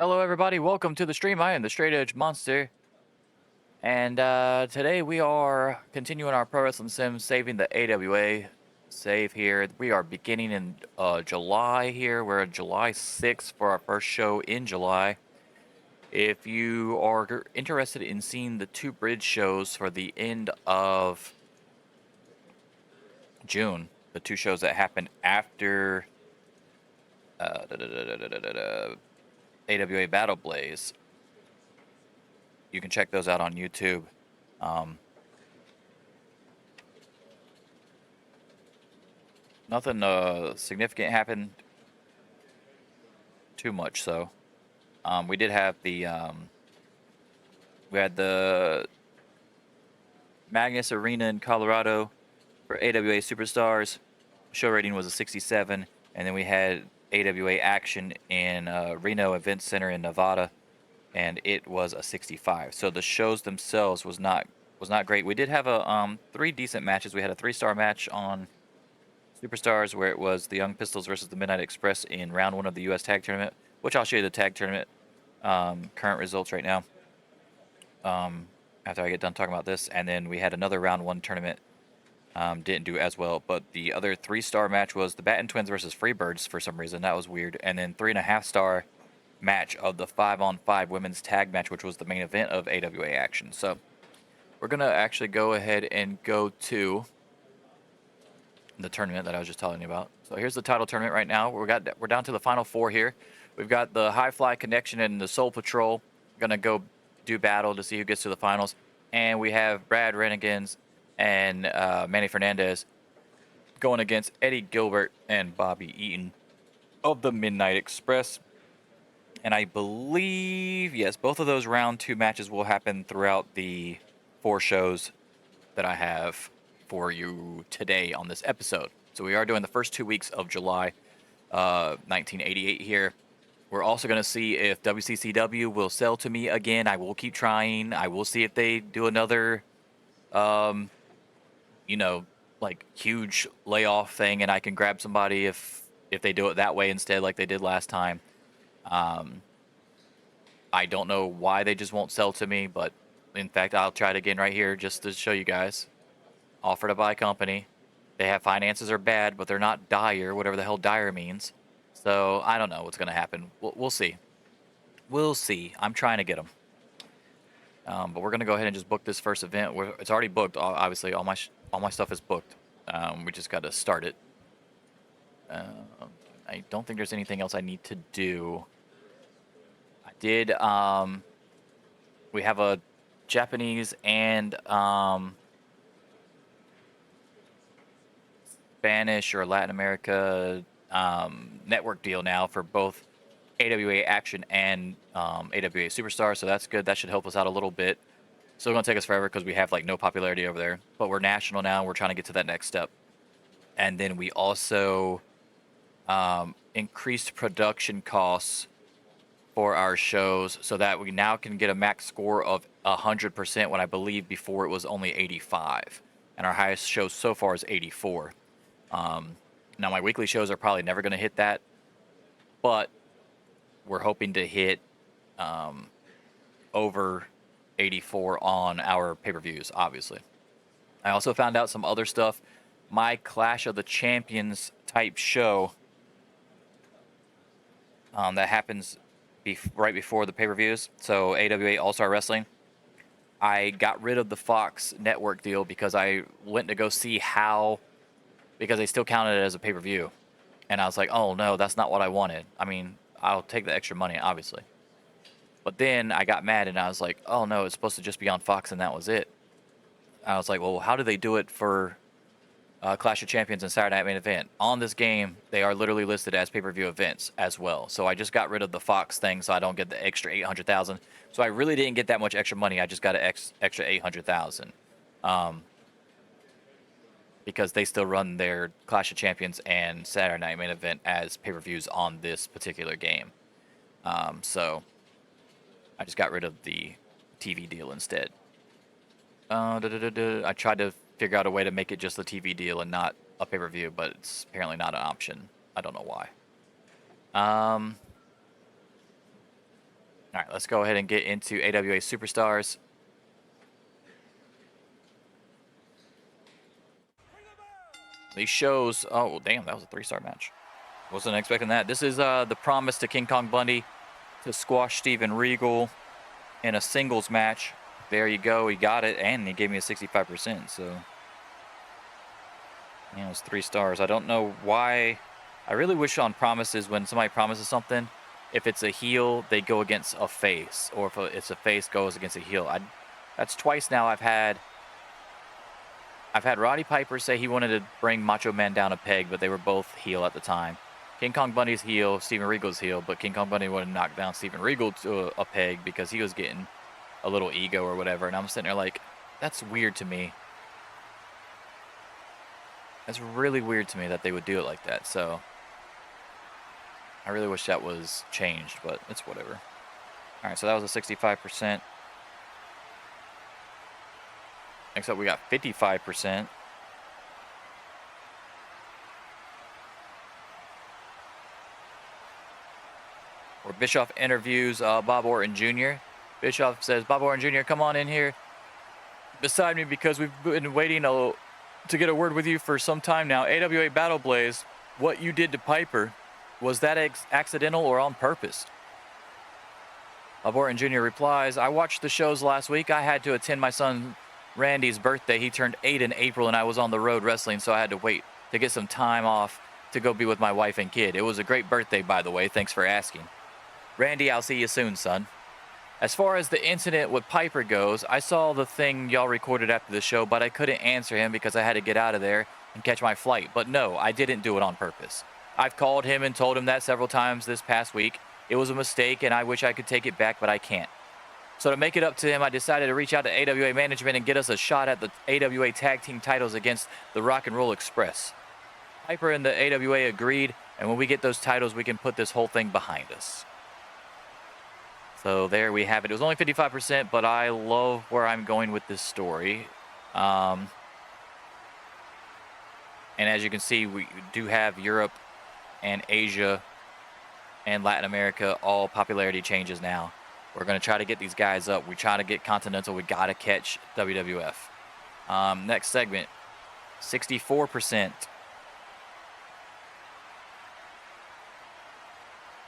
Hello, everybody. Welcome to the stream. I am the Straight Edge Monster, and today we are continuing our Pro Wrestling Sim, saving the AWA save here. We are beginning in July here. We're on July 6th for our first show in July. If you are interested in seeing the two bridge shows for the end of June, the two shows that happened after AWA Battle Blaze, you can check those out on YouTube. Nothing significant happened too much, so we did have the we had the Magnus Arena in Colorado for AWA Superstars. Show rating was a 67, and then we had AWA Action in Reno Event Center in Nevada, and it was a 65. So the shows themselves was not great. We did have a 3 decent matches. We had a 3-star match on Superstars where it was the Young Pistols versus the Midnight Express in round 1 of the U.S. Tag Tournament, which I'll show you the Tag Tournament current results right now after I get done talking about this. And then we had another round 1 tournament, didn't do as well, but the other 3-star match was the Batten Twins versus Freebirds for some reason. That was weird. And then 3.5-star match of the 5-on-5 women's tag match, which was the main event of AWA Action. So we're going to actually go ahead and go to the tournament that I was just telling you about. So here's the title tournament right now. We're down to the final 4 here. We've got the High Fly Connection and the Soul Patrol gonna go do battle to see who gets to the finals, and we have Brad Renegans and Manny Fernandez going against Eddie Gilbert and Bobby Eaton of the Midnight Express. And I believe, yes, both of those round 2 matches will happen throughout the 4 shows that I have for you today on this episode. So we are doing the first 2 weeks of July 1988 here. We're also going to see if WCCW will sell to me again. I will keep trying. I will see if they do another, like huge layoff thing, and I can grab somebody if they do it that way instead, like they did last time. I don't know why they just won't sell to me, but in fact, I'll try it again right here just to show you guys. Offer to buy company. They have finances are bad, but they're not dire, whatever the hell dire means. So I don't know what's going to happen. We'll see. We'll see. I'm trying to get them. But we're going to go ahead and just book this first event. It's already booked. Obviously, all my stuff is booked. We just got to start it. I don't think there's anything else I need to do. I did. We have a Japanese and Spanish or Latin America network deal now for both AWA Action and AWA Superstar, so that's good. That should help us out a little bit. Still gonna take us forever because we have like no popularity over there, but we're national now. We're trying to get to that next step. And then we also increased production costs for our shows so that we now can get a max score of 100% when I believe before it was only 85, and our highest show so far is 84. Now my weekly shows are probably never going to hit that, but we're hoping to hit over 84 on our pay-per-views, obviously. I also found out some other stuff. My Clash of the Champions type show that happens right before the pay-per-views, so AWA All-Star Wrestling, I got rid of the Fox network deal because I went to go see how, because they still counted it as a pay-per-view. And I was like, oh no, that's not what I wanted. I mean, I'll take the extra money, obviously. But then I got mad and I was like, oh no, it's supposed to just be on Fox and that was it. I was like, well, how do they do it for Clash of Champions and Saturday Night Main Event? On this game, they are literally listed as pay-per-view events as well. So I just got rid of the Fox thing so I don't get the extra $800,000. So I really didn't get that much extra money. I just got an extra $800,000. Because they still run their Clash of Champions and Saturday Night Main Event as pay-per-views on this particular game. So I just got rid of the TV deal instead. I tried to figure out a way to make it just a TV deal and not a pay-per-view, but it's apparently not an option. I don't know why. All right, let's go ahead and get into AWA Superstars. These shows, oh, damn, that was a 3-star match. Wasn't expecting that. This is the promise to King Kong Bundy to squash Steven Regal in a singles match. There you go. He got it, and he gave me a 65%. So, yeah, it was 3 stars. I don't know why. I really wish on promises when somebody promises something, if it's a heel, they go against a face, or if it's a face goes against a heel. That's twice now I've had Roddy Piper say he wanted to bring Macho Man down a peg, but they were both heel at the time. King Kong Bundy's heel, Steven Regal's heel, but King Kong Bundy wanted to knock down Steven Regal to a peg because he was getting a little ego or whatever. And I'm sitting there like, that's weird to me. That's really weird to me that they would do it like that. So I really wish that was changed, but it's whatever. All right, so that was a 65%. Next up, we got 55%. Where Bischoff interviews Bob Orton Jr. Bischoff says, Bob Orton Jr., come on in here beside me because we've been waiting to get a word with you for some time now. AWA Battle Blaze, what you did to Piper, was that accidental or on purpose? Bob Orton Jr. replies, I watched the shows last week. I had to attend my son Randy's birthday. He turned 8 in April and I was on the road wrestling, so I had to wait to get some time off to go be with my wife and kid. It was a great birthday, by the way. Thanks for asking. Randy, I'll see you soon, son. As far as the incident with Piper goes, I saw the thing y'all recorded after the show, but I couldn't answer him because I had to get out of there and catch my flight. But no, I didn't do it on purpose. I've called him and told him that several times this past week. It was a mistake and I wish I could take it back, but I can't. So to make it up to him, I decided to reach out to AWA management and get us a shot at the AWA tag team titles against the Rock and Roll Express. Piper and the AWA agreed, and when we get those titles, we can put this whole thing behind us. So there we have it. It was only 55%, but I love where I'm going with this story. And as you can see, we do have Europe and Asia and Latin America, all popularity changes now. We're going to try to get these guys up. We try to get Continental. We got to catch WWF. Next segment, 64%.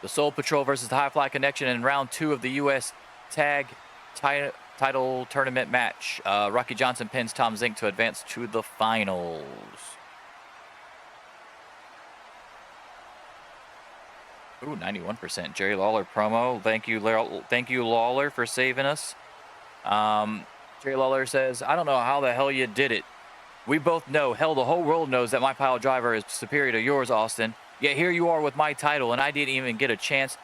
The Soul Patrol versus the High Fly Connection in round 2 of the U.S. Tag Title Tournament match. Rocky Johnson pins Tom Zink to advance to the finals. Ooh, 91%. Jerry Lawler promo. Thank you, Lawler, for saving us. Jerry Lawler says, I don't know how the hell you did it. We both know, hell, the whole world knows that my pile driver is superior to yours, Austin. Yet here you are with my title, and I didn't even get a chance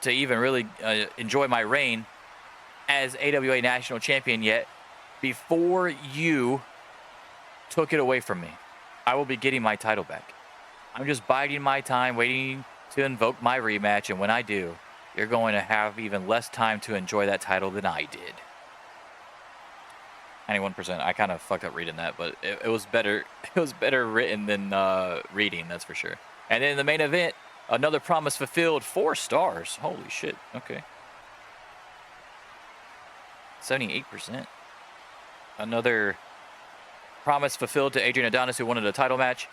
to even really enjoy my reign as AWA National Champion yet before you took it away from me. I will be getting my title back. I'm just biding my time, waiting to invoke my rematch, and when I do, you're going to have even less time to enjoy that title than I did. 91%. I kind of fucked up reading that, but it was better. It was better written than reading, that's for sure. And then in the main event, another promise fulfilled. 4 stars. Holy shit. Okay. 78%. Another promise fulfilled to Adrian Adonis, who wanted a title match.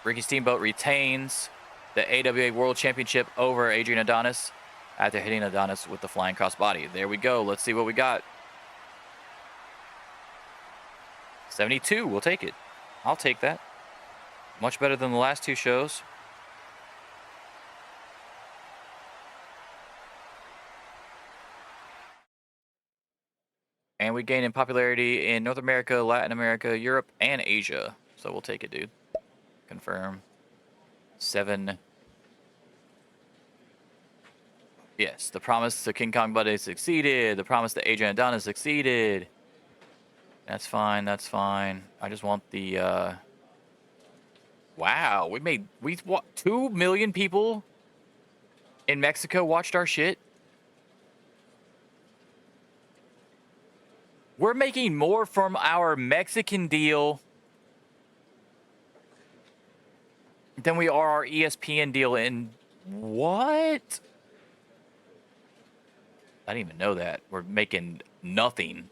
Ricky Steamboat retains the AWA World Championship over Adrian Adonis after hitting Adonis with the flying crossbody. There we go. Let's see what we got. 72. We'll take it. I'll take that. Much better than the last 2 shows. And we gain in popularity in North America, Latin America, Europe, and Asia. So we'll take it, dude. Confirm. 7. Yes, the promise to King Kong Bundy succeeded. The promise to Adrian Adonis succeeded. That's fine. That's fine. I just want the. Wow, what? 2 million people in Mexico watched our shit. We're making more from our Mexican deal than we are our ESPN deal. In what? I didn't even know that. We're making nothing.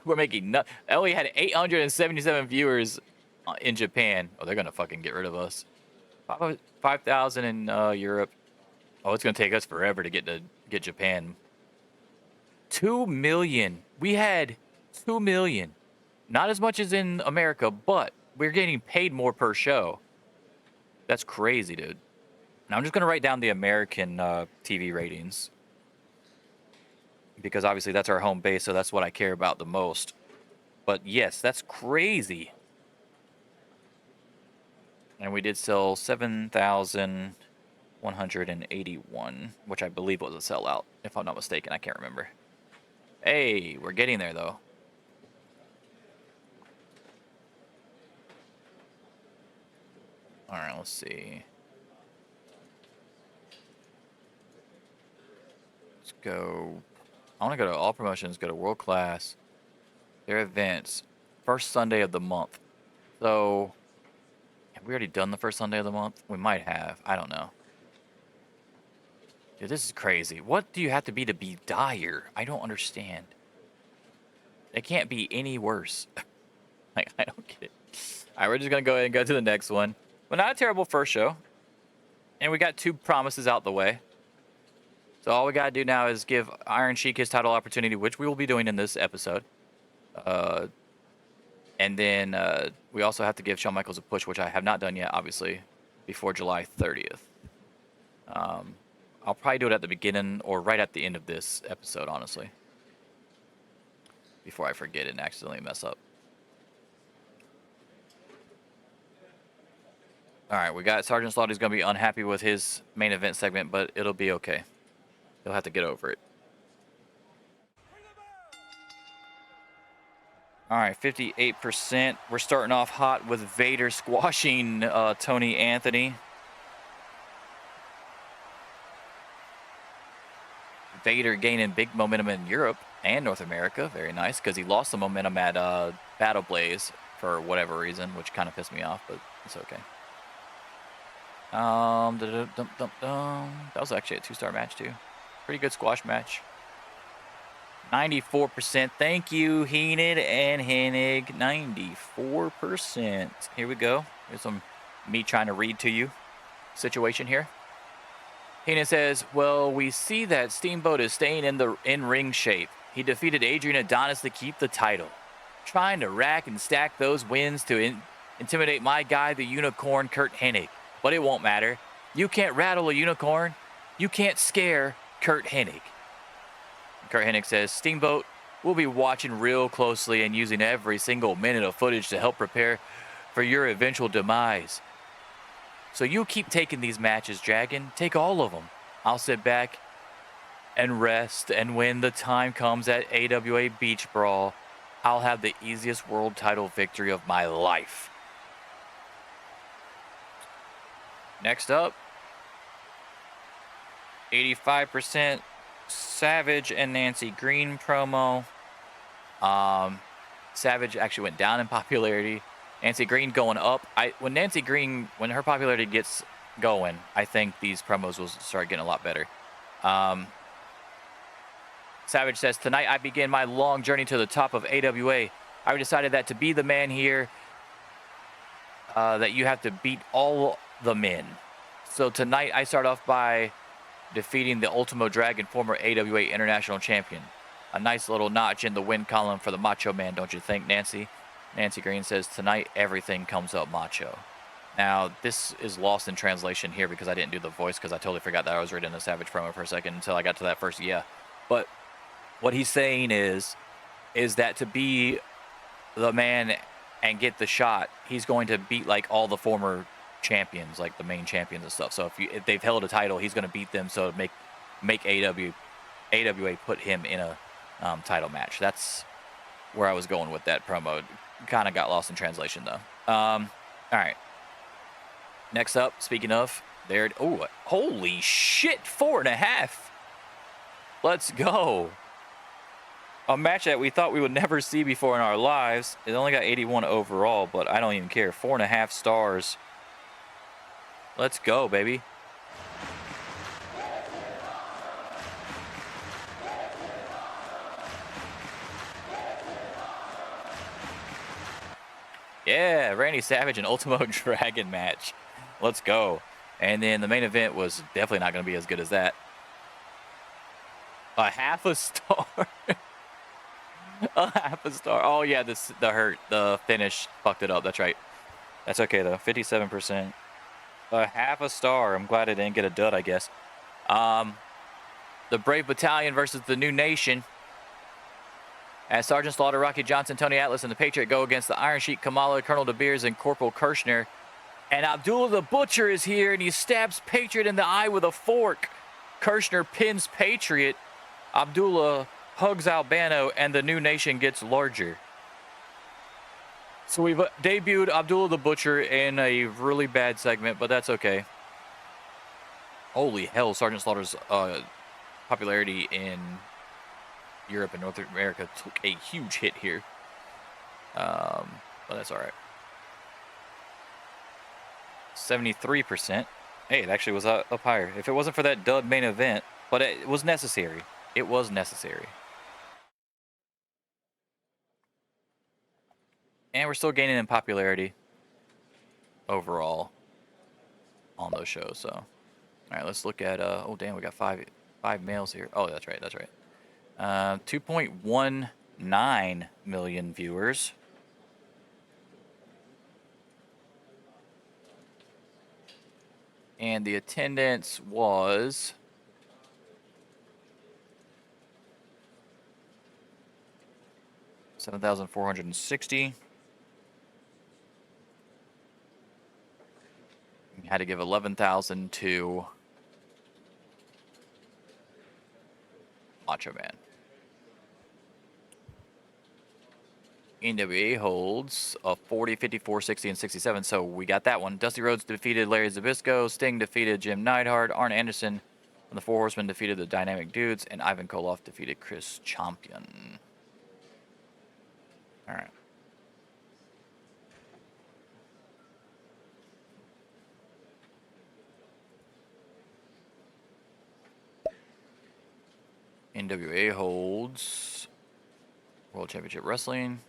We're making no. I only had 877 viewers in Japan. Oh, they're gonna fucking get rid of us. 5,000 in Europe. Oh, it's gonna take us forever to get Japan. 2 million. We had 2 million. Not as much as in America, but we're getting paid more per show. That's crazy, dude. Now I'm just gonna write down the American TV ratings because obviously that's our home base, so that's what I care about the most. But yes, that's crazy. And we did sell 7,181, which I believe was a sellout, if I'm not mistaken. I can't remember. Hey, we're getting there, though. All right, let's see. Let's go. I want to go to all promotions, go to World Class, their events, first Sunday of the month. So, have we already done the first Sunday of the month? We might have. I don't know. Dude, this is crazy. What do you have to be dire? I don't understand. It can't be any worse. Like, I don't get it. All right, we're just going to go ahead and go to the next one. But not a terrible first show. And we got 2 promises out the way. So all we got to do now is give Iron Sheik his title opportunity, which we will be doing in this episode. And then we also have to give Shawn Michaels a push, which I have not done yet, obviously, before July 30th. I'll probably do it at the beginning or right at the end of this episode, honestly. Before I forget and accidentally mess up. All right, we got Sergeant Slaughter's going to be unhappy with his main event segment, but it'll be okay. He'll have to get over it. All right, 58%. We're starting off hot with Vader squashing Tony Anthony. Vader gaining big momentum in Europe and North America. Very nice, because he lost the momentum at Battle Blaze for whatever reason, which kind of pissed me off, but it's okay. That was actually a 2-star match, too. Pretty good squash match. 94%. Thank you, Heenan and Hennig. 94%. Here we go. Here's some me trying to read to you situation here. Heenan says, well, we see that Steamboat is staying in the in-ring shape. He defeated Adrian Adonis to keep the title. Trying to rack and stack those wins to intimidate my guy, the unicorn, Kurt Hennig. But it won't matter. You can't rattle a unicorn. You can't scare Kurt Hennig. Kurt Hennig says, Steamboat, we'll be watching real closely and using every single minute of footage to help prepare for your eventual demise. So you keep taking these matches, Dragon. Take all of them. I'll sit back and rest, and when the time comes at AWA Beach Brawl, I'll have the easiest world title victory of my life. Next up, 85% Savage and Nancy Green promo. Savage actually went down in popularity. Nancy Green going up. When Nancy Green, when her popularity gets going, I think these promos will start getting a lot better. Savage says, tonight I begin my long journey to the top of AWA. I decided that to be the man here, that you have to beat all the men. So tonight I start off by defeating the Ultimo Dragon, former AWA International Champion. A nice little notch in the win column for the Macho Man, don't you think, Nancy? Nancy Green says, tonight everything comes up macho. Now, this is lost in translation here because I didn't do the voice because I totally forgot that I was reading the Savage promo for a second until I got to that first yeah. But what he's saying is that to be the man and get the shot, he's going to beat like all the former champions, like the main champions and stuff. So if they've held a title, he's going to beat them. So to make AWA put him in a title match. That's where I was going with that promo. Kind of got lost in translation though. All right. Next up, speaking of, oh, holy shit, 4.5. Let's go. A match that we thought we would never see before in our lives. It only got 81 overall, but I don't even care. 4.5 stars. Let's go, baby. Yeah, Randy Savage and Ultimo Dragon match. Let's go. And then the main event was definitely not going to be as good as that. A half a star. A half a star. Oh, yeah, the finish fucked it up. That's right. That's okay, though. 57%. A half a star. I'm glad I didn't get a dud, I guess. The Brave Battalion versus the New Nation. As Sergeant Slaughter, Rocky Johnson, Tony Atlas, and the Patriot go against the Iron Sheik, Kamala, Colonel De Beers, and Corporal Kirshner. And Abdullah the Butcher is here, and he stabs Patriot in the eye with a fork. Kirshner pins Patriot. Abdullah hugs Albano, and the New Nation gets larger. So we've debuted Abdullah the Butcher in a really bad segment, but that's okay. Holy hell, Sergeant Slaughter's popularity in Europe and North America took a huge hit here. But that's all right. 73%. Hey, it actually was up higher. If it wasn't for that dud main event, but it was necessary. It was necessary. And we're still gaining in popularity overall on those shows. So, all right, let's look at. Oh damn, we got five males here. Oh, that's right. 2.19 million viewers. And the attendance was 7,460. We had to give 11,000 to Macho Man. AWA holds a 40, 54, 60, and 67, so we got that one. Dusty Rhodes defeated Larry Zbyszko. Sting defeated Jim Neidhart. Arn Anderson and the Four Horsemen defeated the Dynamic Dudes. And Ivan Koloff defeated Chris Champion. All right. NWA holds World Championship Wrestling.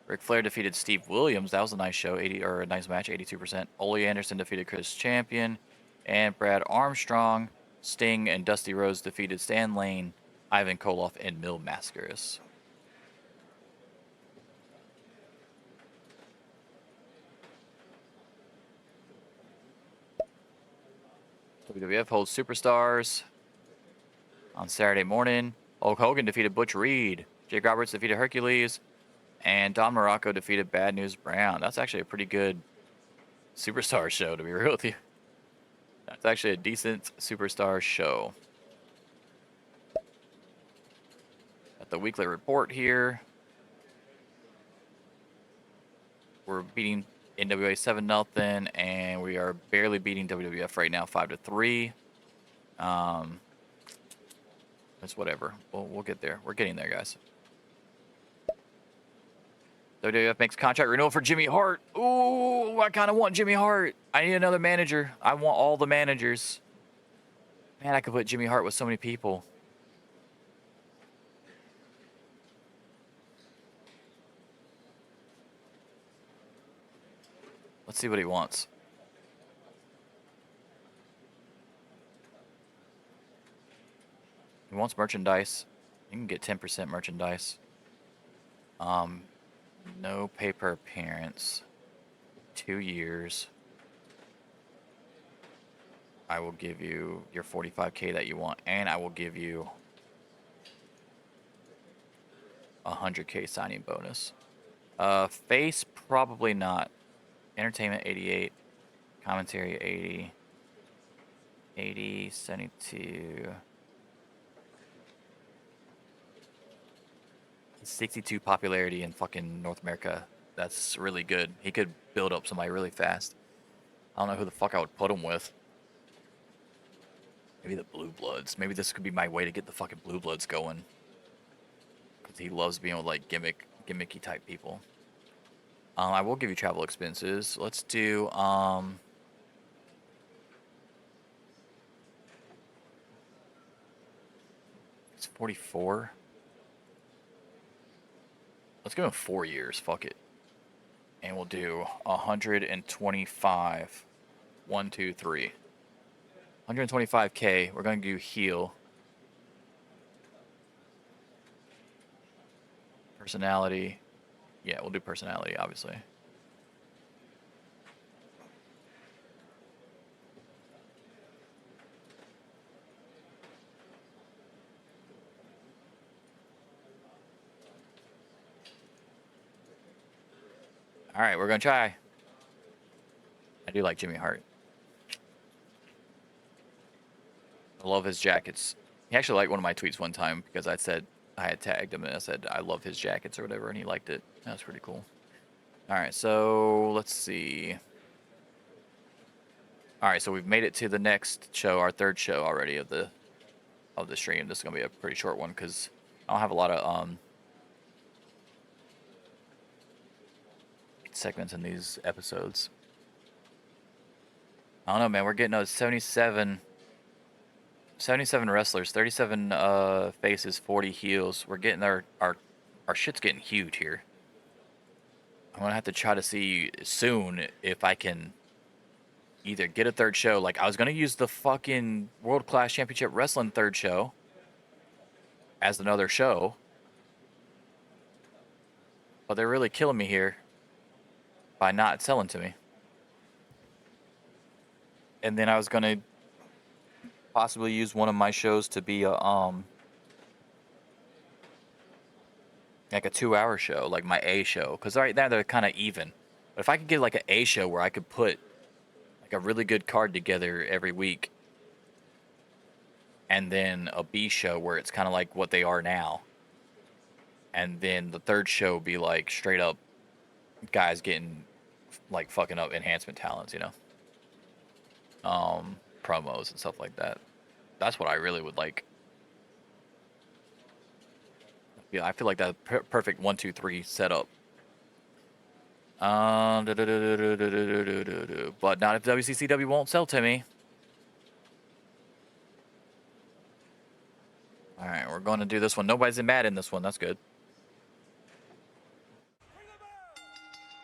Ric Flair defeated Steve Williams. That was a nice show, a nice match, 82%. Ole Anderson defeated Chris Champion, and Brad Armstrong, Sting, and Dusty Rhodes defeated Stan Lane, Ivan Koloff, and Mil Mascaras. WWF holds Superstars on Saturday morning. Hulk Hogan defeated Butch Reed. Jake Roberts defeated Hercules. And Don Morocco defeated Bad News Brown. That's actually a pretty good Superstar show, to be real with you. That's actually a decent Superstar show. At the weekly report here, we're beating NWA 7-0, and we are barely beating WWF right now 5-3. It's whatever. We'll get there. We're getting there, guys. WWF makes contract renewal for Jimmy Hart. Ooh, I kind of want Jimmy Hart. I need another manager. I want all the managers. Man, I could put Jimmy Hart with so many people. Let's see what he wants. He wants merchandise. You can get 10% merchandise. No paper appearance. 2 years. I will give you your 45K that you want, and I will give you a 100K signing bonus. Face, probably not. Entertainment, 88. Commentary, 80. 80, 72. 62 popularity in fucking North America. That's really good. He could build up somebody really fast. I don't know who the fuck I would put him with. Maybe the Blue Bloods. Maybe this could be my way to get the fucking Blue Bloods going. Because he loves being with like gimmicky type people. I will give you travel expenses. Let's do it's 44. Let's go in 4 years. Fuck it. And we'll do 125. 1, 2, 3. 125K. We're going to do heal. Personality. Yeah, we'll do personality, obviously. All right, we're going to try. I do like Jimmy Hart. I love his jackets. He actually liked one of my tweets one time because I said I had tagged him and I said I love his jackets or whatever, and he liked it. That was pretty cool. All right, so let's see. All right, so we've made it to the next show, our third show already of the stream. This is gonna be a pretty short one because I don't have a lot of segments in these episodes. I don't know, man. We're getting 77 wrestlers, 37 faces, 40 heels. We're getting our shit's getting huge here. I'm gonna have to try to see soon if I can either get a third show. Like, I was gonna use the fucking World Class Championship Wrestling third show as another show, but they're really killing me here by not selling to me. And then I was gonna possibly use one of my shows to be a like a 2-hour show, like my A show, because right now they're kind of even. But if I could get like an A show where I could put like a really good card together every week, and then a B show where it's kind of like what they are now, and then the third show be like straight up guys getting like fucking up enhancement talents, you know, promos and stuff like that. That's what I really would like. Yeah, I feel like that perfect 1, 2, 3 setup. But not if WCCW won't sell to me. All right, we're going to do this one. Nobody's mad in this one. That's good.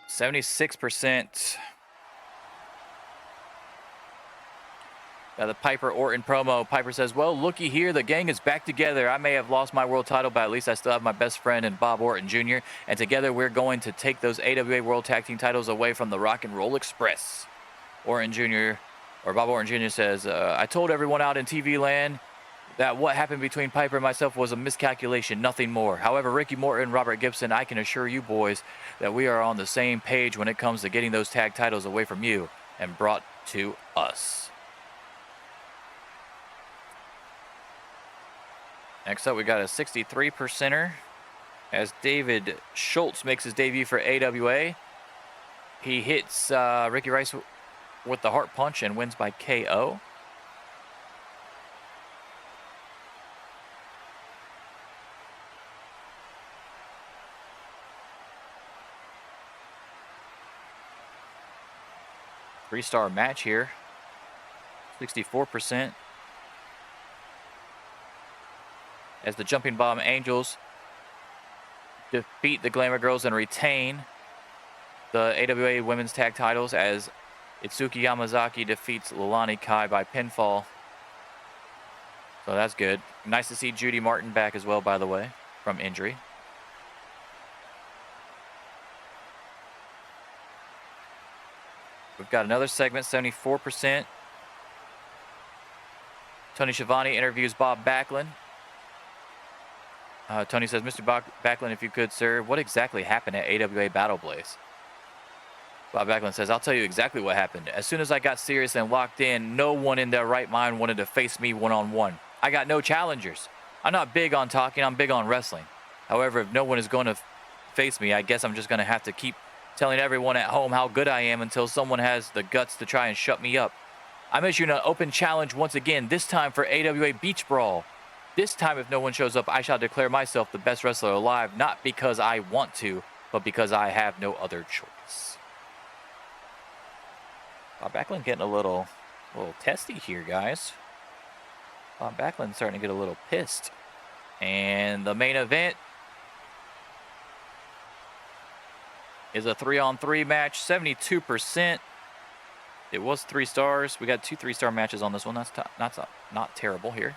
76%. Got the Piper Orton promo. Piper says, well, looky here. The gang is back together. I may have lost my world title, but at least I still have my best friend and Bob Orton Jr. And together we're going to take those AWA World Tag Team titles away from the Rock and Roll Express. Orton Jr. or Bob Orton Jr. says, I told everyone out in TV land that what happened between Piper and myself was a miscalculation, nothing more. However, Ricky Morton, Robert Gibson, I can assure you boys that we are on the same page when it comes to getting those tag titles away from you and brought to us. Next up, we got a 63%er as David Schultz makes his debut for AWA. He hits Ricky Rice with the heart punch and wins by KO. Three-star match here. 64%. As the Jumping Bomb Angels defeat the Glamour Girls and retain the AWA Women's Tag Titles as Itsuki Yamazaki defeats Leilani Kai by pinfall. So that's good. Nice to see Judy Martin back as well, by the way, from injury. We've got another segment, 74%. Tony Schiavone interviews Bob Backlund. Tony says, Mr. Backlund, if you could, sir, what exactly happened at AWA Battle Blaze? Bob Backlund says, I'll tell you exactly what happened. As soon as I got serious and locked in, no one in their right mind wanted to face me one-on-one. I got no challengers. I'm not big on talking, I'm big on wrestling. However, if no one is going to face me, I guess I'm just going to have to keep telling everyone at home how good I am until someone has the guts to try and shut me up. I'm issuing an open challenge once again, this time for AWA Beach Brawl. This time, if no one shows up, I shall declare myself the best wrestler alive, not because I want to, but because I have no other choice. Bob Backlund getting a little testy here, guys. Bob Backlund starting to get a little pissed. And the main event is a 3-on-3 match, 72%. It was 3 stars. We got 2 3-star matches on this one. That's not terrible here.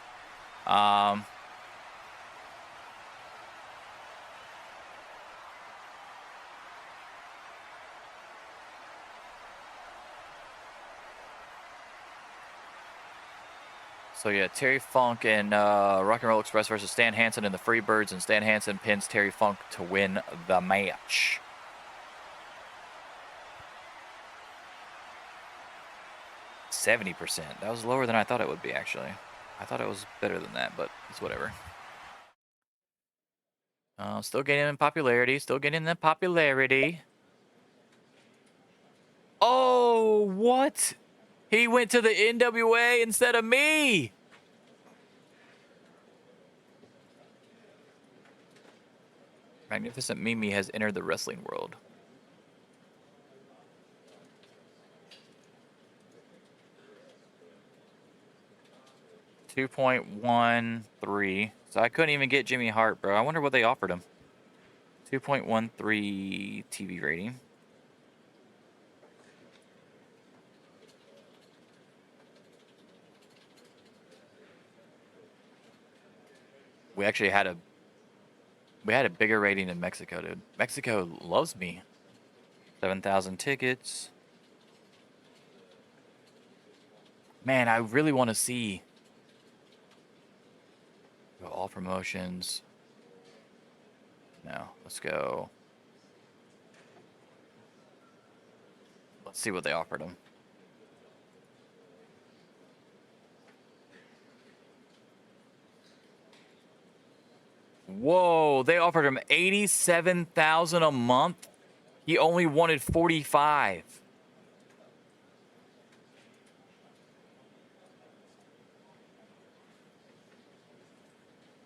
So yeah, Terry Funk and Rock and Roll Express versus Stan Hansen and the Freebirds, and Stan Hansen pins Terry Funk to win the match. %70%. That was lower than I thought it would be, actually. I thought it was better than that, but it's whatever. Still getting in popularity. Still getting the popularity. Oh, what? He went to the NWA instead of me. Magnificent Mimi has entered the wrestling world. .13. So I couldn't even get Jimmy Hart, bro. I wonder what they offered him. 2.13 TV rating. We actually had a bigger rating in Mexico, dude. Mexico loves me. 7,000 tickets. Man, I really want to see all promotions. No, let's go. Let's see what they offered him. Whoa, they offered him $87,000 a month. He only wanted 45.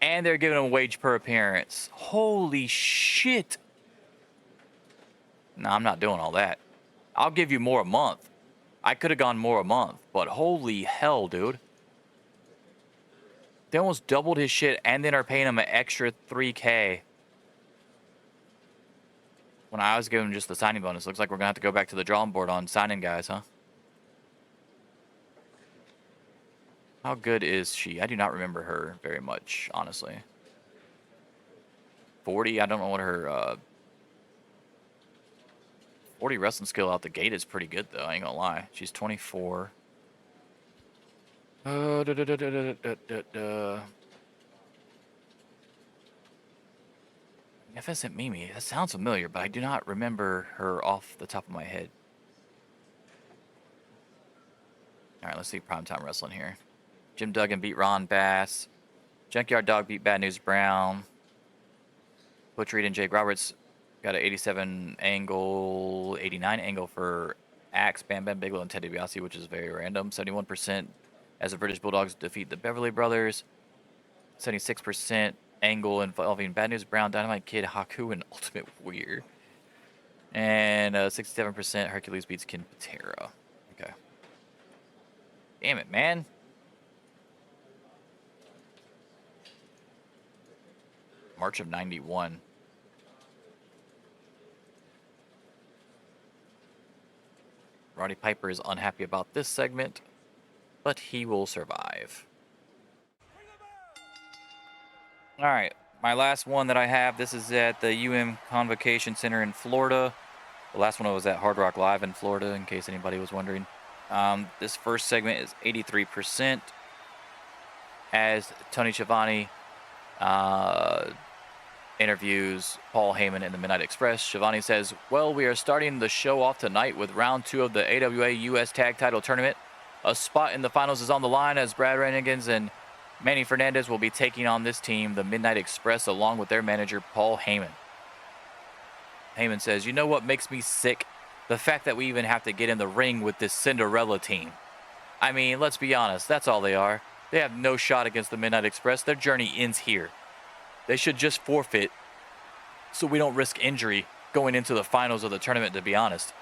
And they're giving him a wage per appearance. Holy shit. No, I'm not doing all that. I'll give you more a month. I could have gone more a month, but holy hell, dude. They almost doubled his shit and then are paying him an extra $3K. When I was giving him just the signing bonus. Looks like we're going to have to go back to the drawing board on signing guys, huh? How good is she? I do not remember her very much, honestly. 40? I don't know what her 40 wrestling skill out the gate is pretty good, though. I ain't gonna lie. She's 24. Magnificent Mimi. That sounds familiar, but I do not remember her off the top of my head. All right, let's see primetime wrestling here. Jim Duggan beat Ron Bass. Junkyard Dog beat Bad News Brown. Butch Reed and Jake Roberts got an 87 angle, 89 angle for Axe, Bam Bam Bigelow, and Ted DiBiase, which is very random. 71% as the British Bulldogs defeat the Beverly Brothers. 76% angle involving Bad News Brown, Dynamite Kid, Haku, and Ultimate Warrior. And 67% Hercules beats Ken Patera. Okay. Damn it, man. March of 91. Roddy Piper is unhappy about this segment, but he will survive. All right, my last one that I have, this is at the Convocation Center in Florida. The last one was at Hard Rock Live in Florida, in case anybody was wondering. This first segment is 83%. As Tony Schiavone interviews Paul Heyman in the Midnight Express, Schiavone says, well, we are starting the show off tonight with round 2 of the AWA US Tag Title Tournament. A spot in the finals is on the line as Brad Rennigans and Manny Fernandez will be taking on this team, the Midnight Express, along with their manager, Paul Heyman. Heyman says, you know what makes me sick? The fact that we even have to get in the ring with this Cinderella team. I mean, let's be honest, that's all they are. They have no shot against the Midnight Express. Their journey ends here. They should just forfeit so we don't risk injury going into the finals of the tournament, to be honest.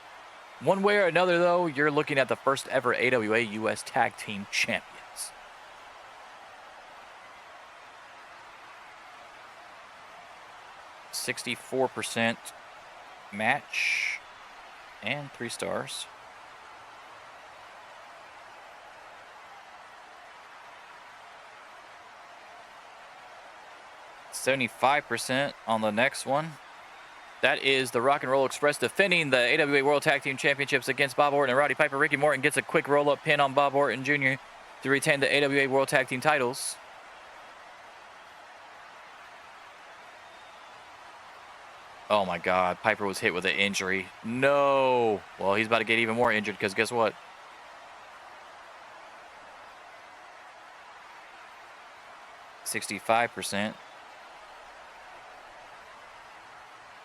One way or another, though, you're looking at the first ever AWA US Tag Team Champions. 64%. match and 3 stars. $75% on the next one. That is the Rock and Roll Express defending the AWA World Tag Team Championships against Bob Orton and Roddy Piper. Ricky Morton gets a quick roll-up pin on Bob Orton Jr. to retain the AWA World Tag Team titles. Oh my God, Piper was hit with an injury. No. Well, he's about to get even more injured because guess what? $65%.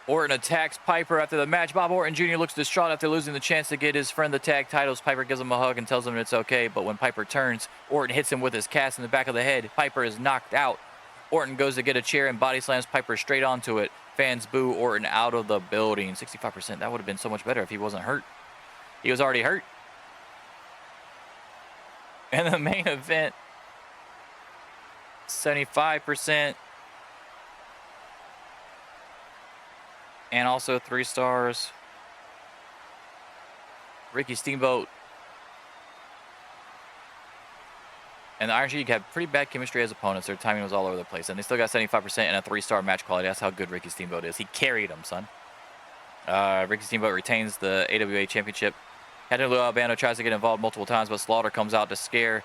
Orton attacks Piper after the match. Bob Orton Jr. looks distraught after losing the chance to get his friend the tag titles. Piper gives him a hug and tells him it's okay, but when Piper turns, Orton hits him with his cast in the back of the head. Piper is knocked out. Orton goes to get a chair and body slams Piper straight onto it. Fans boo Orton out of the building. 65%. That would have been so much better if he wasn't hurt. He was already hurt. And the main event, 75%. And also 3 stars. Ricky Steamboat and the Iron Sheik had pretty bad chemistry as opponents. Their timing was all over the place. And they still got 75% and a 3-star match quality. That's how good Ricky Steamboat is. He carried them, son. Ricky Steamboat retains the AWA Championship. Lou Albano tries to get involved multiple times, but Slaughter comes out to scare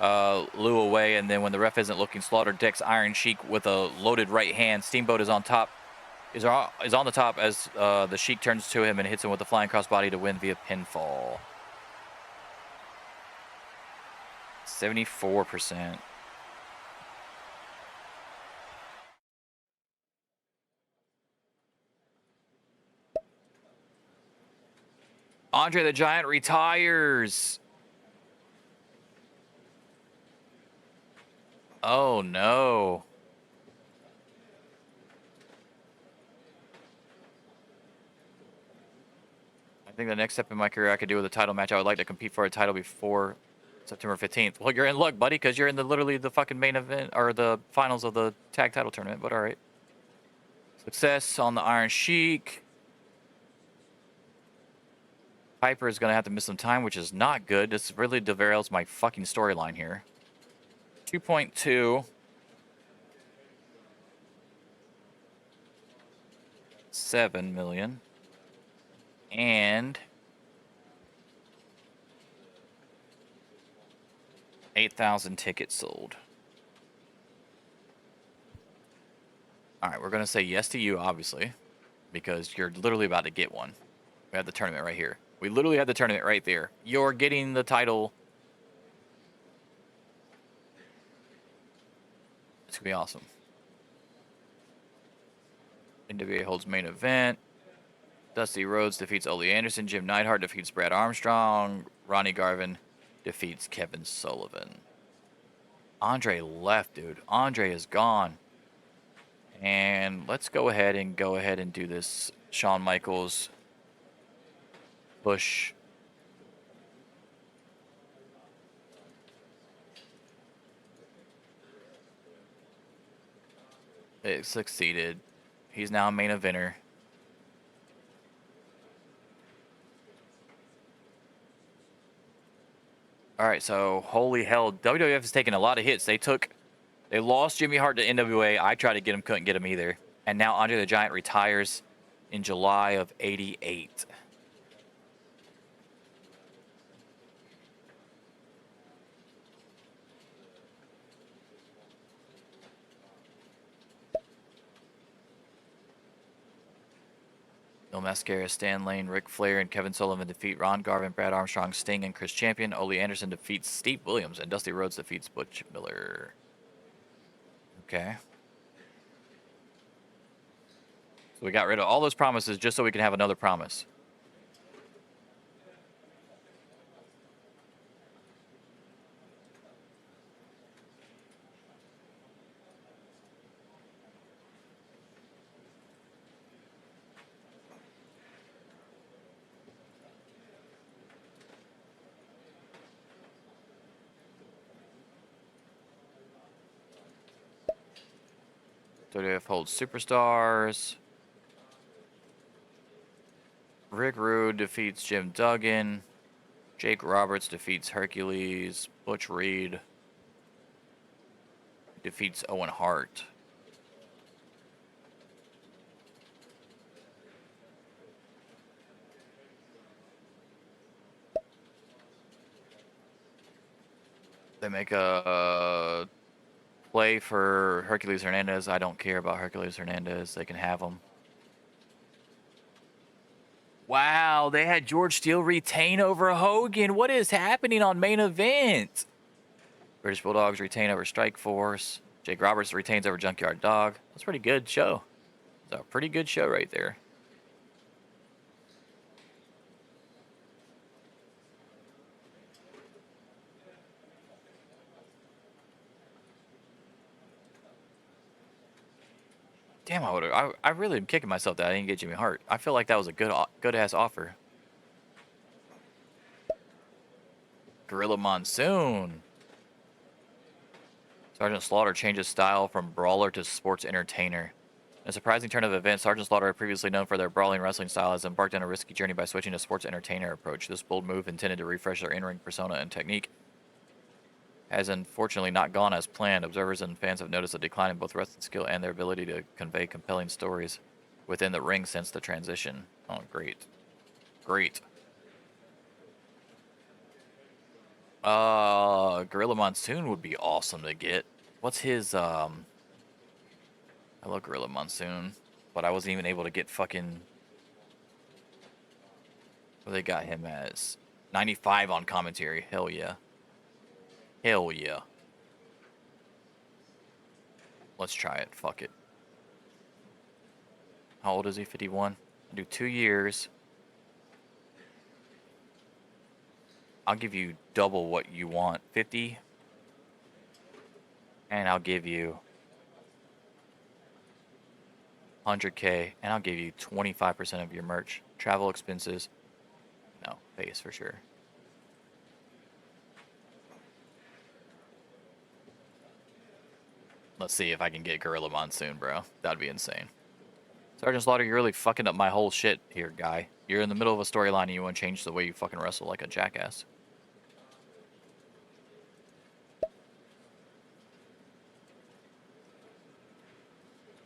Lou away. And then when the ref isn't looking, Slaughter decks Iron Sheik with a loaded right hand. Steamboat is on top. Is on the top as the Sheik turns to him and hits him with a flying crossbody to win via pinfall. 74%. Andre the Giant retires. Oh no. I think the next step in my career I could do with a title match, I would like to compete for a title before September 15th. Well, you're in luck, buddy, because you're in literally the fucking main event or the finals of the tag title tournament, but all right. Success on the Iron Sheik. Piper is going to have to miss some time, which is not good. This really derails my fucking storyline here. 2.2. 7 million. And 8,000 tickets sold. All right, we're going to say yes to you, obviously, because you're literally about to get one. We have the tournament right here. We literally have the tournament right there. You're getting the title. It's going to be awesome. NWA holds main event. Dusty Rhodes defeats Ole Anderson. Jim Neidhart defeats Brad Armstrong. Ronnie Garvin defeats Kevin Sullivan. Andre left, dude. Andre is gone. And let's go ahead and do this Shawn Michaels push. It succeeded. He's now a main eventer. All right, so holy hell, WWF has taken a lot of hits. They lost Jimmy Hart to NWA. I tried to get him, couldn't get him either. And now Andre the Giant retires in July of '88. No Mascara, Stan Lane, Ric Flair, and Kevin Sullivan defeat Ron Garvin, Brad Armstrong, Sting, and Chris Champion. Ole Anderson defeats Steve Williams, and Dusty Rhodes defeats Butch Miller. Okay. So we got rid of all those promises just so we can have another promise. WWF holds superstars. Rick Rude defeats Jim Duggan. Jake Roberts defeats Hercules. Butch Reed defeats Owen Hart. They make a play for Hercules Hernandez. I don't care about Hercules Hernandez. They can have him. Wow, they had George Steele retain over Hogan. What is happening on main event? British Bulldogs retain over Strike Force. Jake Roberts retains over Junkyard Dog. That's a pretty good show. It's a pretty good show right there. Damn, I really am kicking myself that I didn't get Jimmy Hart. I feel like that was a good ass offer. Gorilla Monsoon. Sergeant Slaughter changes style from brawler to sports entertainer. In a surprising turn of events, Sergeant Slaughter, previously known for their brawling wrestling style, has embarked on a risky journey by switching to sports entertainer approach. This bold move, intended to refresh their in-ring persona and technique, has unfortunately not gone as planned. Observers and fans have noticed a decline in both wrestling skill and their ability to convey compelling stories within the ring since the transition. Oh, great. Great. Gorilla Monsoon would be awesome to get. What's his, I love Gorilla Monsoon, but I wasn't even able to get fucking, what they got him as? 95 on commentary. Hell yeah. Hell yeah. Let's try it. Fuck it. How old is he? 51? I'll do 2 years. I'll give you double what you want. 50. And I'll give you 100K. And I'll give you 25% of your merch. Travel expenses. No, base for sure. Let's see if I can get Gorilla Monsoon, bro. That'd be insane. Sergeant Slaughter, you're really fucking up my whole shit here, guy. You're in the middle of a storyline and you want to change the way you fucking wrestle like a jackass.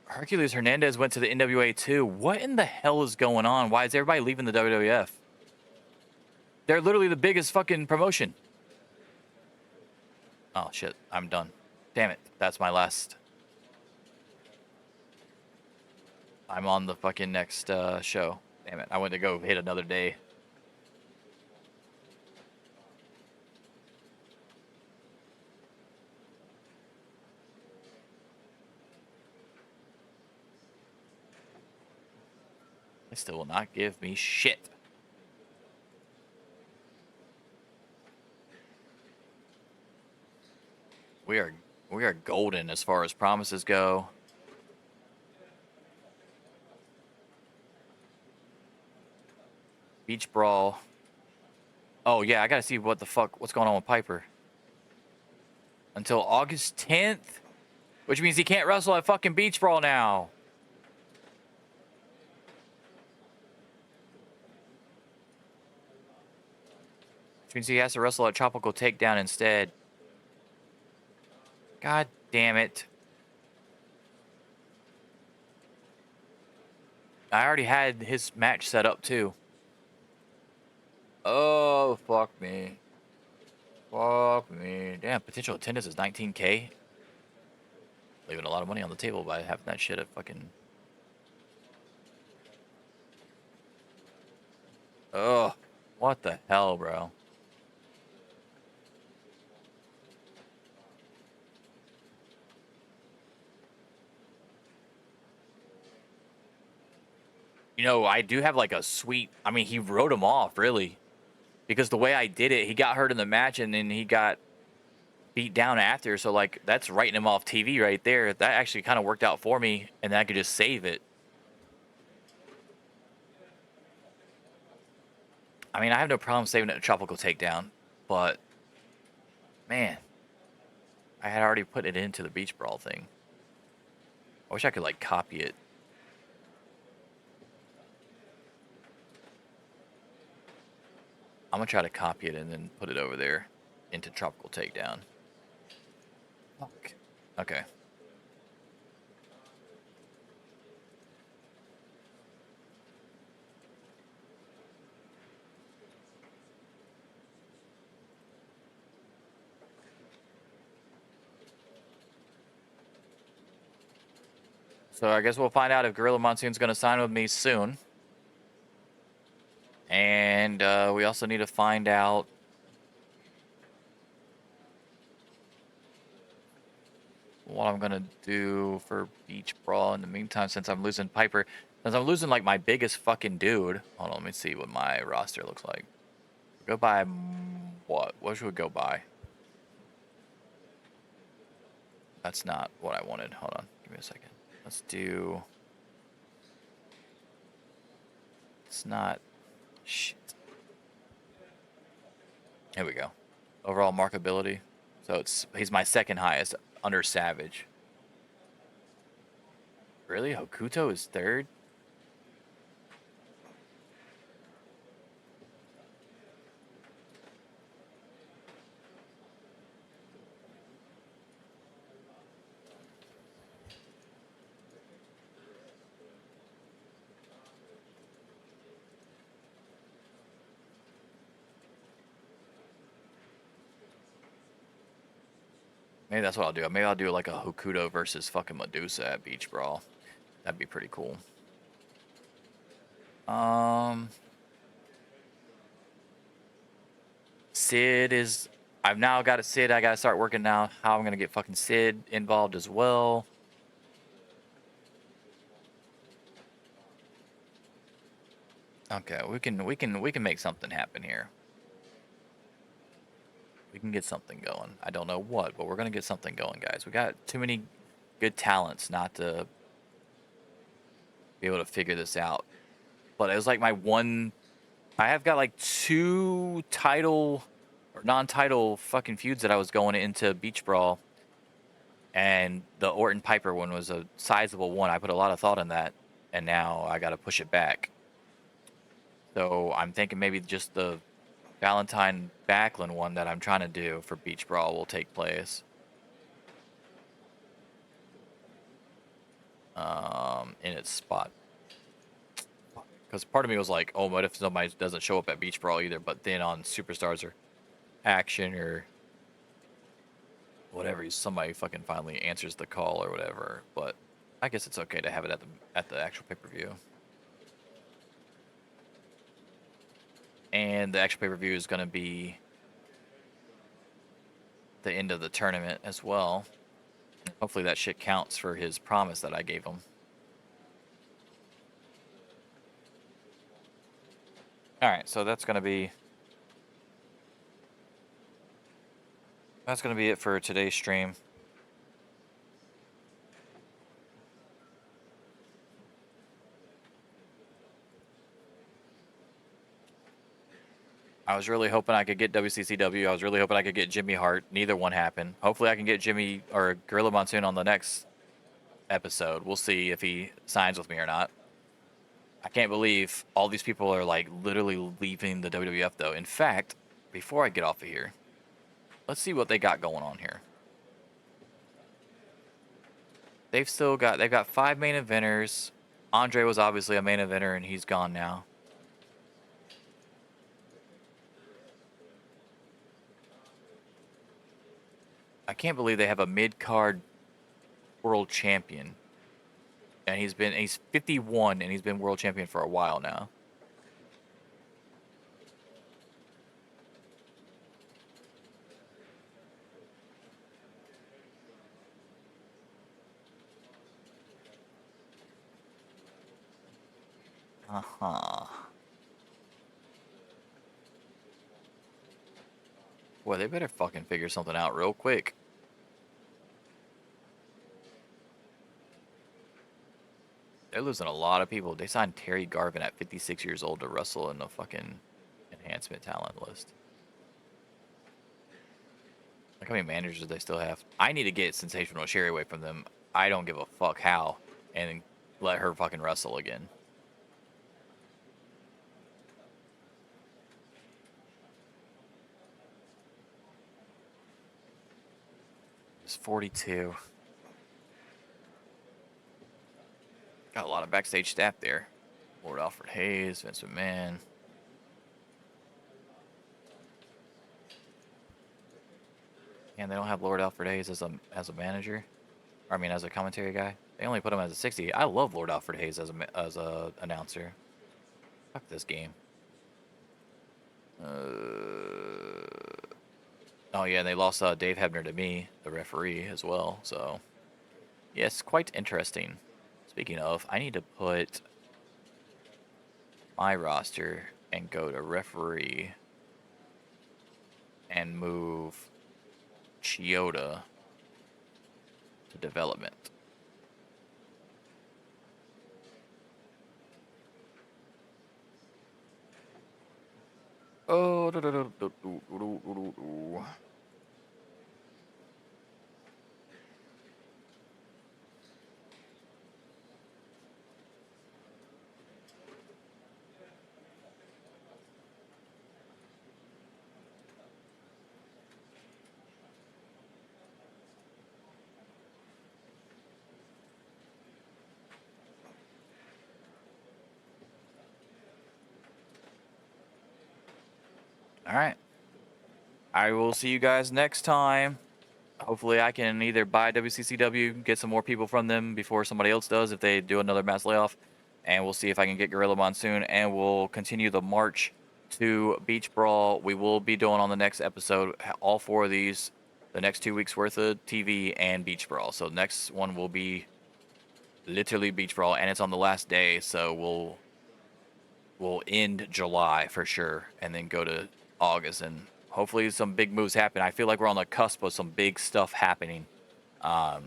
Hercules Hernandez went to the NWA too. What in the hell is going on? Why is everybody leaving the WWF? They're literally the biggest fucking promotion. Oh shit, I'm done. Damn it, that's my last. I'm on the fucking next show. Damn it, I went to go hit another day. They still will not give me shit. We are golden as far as promises go. Beach Brawl. Oh yeah, I gotta see what's going on with Piper. Until August 10th? Which means he can't wrestle at fucking Beach Brawl now. Which means he has to wrestle at Tropical Takedown instead. God damn it. I already had his match set up too. Oh, fuck me. Fuck me. Damn, potential attendance is 19K. Leaving a lot of money on the table by having that shit at fucking... Ugh. What the hell, bro? You know, I do have like a sweet... I mean, he wrote him off, really. Because the way I did it, he got hurt in the match and then he got beat down after. So, like, that's writing him off TV right there. That actually kind of worked out for me. And then I could just save it. I mean, I have no problem saving it a Tropical Takedown. But, man. I had already put it into the Beach Brawl thing. I wish I could, like, copy it. I'm gonna try to copy it and then put it over there into Tropical Takedown. Fuck. Okay. So I guess we'll find out if Gorilla Monsoon's gonna sign with me soon. And we also need to find out what I'm gonna do for Beach Brawl in the meantime, since I'm losing Piper. Since I'm losing like my biggest fucking dude. Hold on, let me see what my roster looks like. Go by what? What should we go by? That's not what I wanted. Hold on, give me a second. Let's do. It's not. Shit. Here we go. Overall markability. So he's my second highest under Savage. Really? Hokuto is third? Maybe that's what I'll do. Maybe I'll do like a Hokuto versus fucking Medusa at Beach Brawl. That'd be pretty cool. Sid is... I've now got a Sid. I gotta start working now how I'm gonna get fucking Sid involved as well. Okay, we can make something happen here. We can get something going. I don't know what, but we're gonna get something going, guys. We got too many good talents not to be able to figure this out. But it was like my one... I have got like 2 title or non-title fucking feuds that I was going into Beach Brawl. And the Orton Piper one was a sizable one. I put a lot of thought in that. And now I got to push it back. So I'm thinking maybe just the Valentine Backlund one that I'm trying to do for Beach Brawl will take place. In its spot. Because part of me was like, oh, what if somebody doesn't show up at Beach Brawl either, but then on Superstars or Action or whatever, somebody fucking finally answers the call or whatever. But I guess it's okay to have it at the actual pay-per-view. And the actual pay-per-view is going to be the end of the tournament as well. Hopefully that shit counts for his promise that I gave him. Alright, so that's going to be it for today's stream. I was really hoping I could get WCCW. I was really hoping I could get Jimmy Hart. Neither one happened. Hopefully I can get Jimmy or Gorilla Monsoon on the next episode. We'll see if he signs with me or not. I can't believe all these people are like literally leaving the WWF though. In fact, before I get off of here, let's see what they got going on here. They've got 5 main eventers. Andre was obviously a main eventer and he's gone now. I can't believe they have a mid-card world champion. And he's 51 and he's been world champion for a while now. Boy, they better fucking figure something out real quick. They're losing a lot of people. They signed Terry Garvin at 56 years old to wrestle in the fucking enhancement talent list. Look how many managers they still have. I need to get Sensational Sherry away from them. I don't give a fuck how. And let her fucking wrestle again. It's 42. Got a lot of backstage staff there. Lord Alfred Hayes, Vince McMahon. And they don't have Lord Alfred Hayes as a manager. Or, I mean, as a commentary guy. They only put him as a 60. I love Lord Alfred Hayes as a announcer. Fuck this game. Oh yeah, they lost Dave Hebner to me, the referee, as well. So, yes, quite interesting. Speaking of, I need to put my roster and go to referee and move Chioda to development. Oh, all right. I will see you guys next time. Hopefully, I can either buy WCCW, get some more people from them before somebody else does if they do another mass layoff, and we'll see if I can get Gorilla Monsoon, and we'll continue the march to Beach Brawl. We will be doing on the next episode all 4 of these, the next 2 weeks worth of TV and Beach Brawl. So next one will be literally Beach Brawl, and it's on the last day, so we'll end July for sure, and then go to August, and hopefully some big moves happen. I feel like we're on the cusp of some big stuff happening. But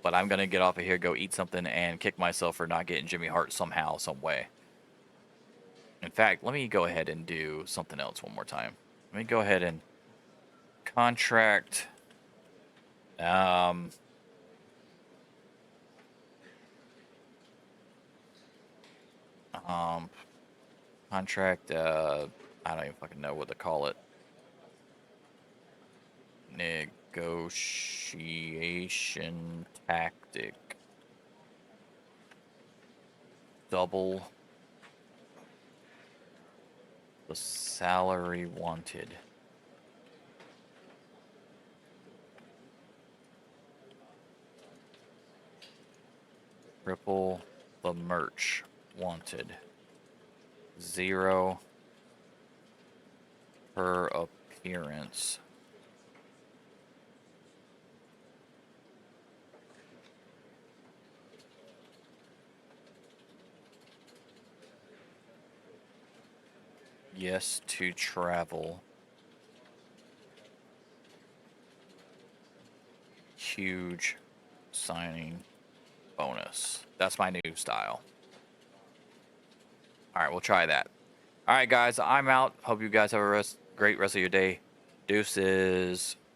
I'm gonna get off of here, go eat something, and kick myself for not getting Jimmy Hart somehow, some way. In fact, let me go ahead and do something else one more time. Let me go ahead and contract. Contract. I don't even fucking know what to call it. Negotiation tactic. Double the salary wanted. Triple the merch wanted. 0 per appearance. Yes to travel. Huge signing bonus. That's my new style. All right, we'll try that. All right, guys, I'm out. Hope you guys have a great rest of your day. Deuces.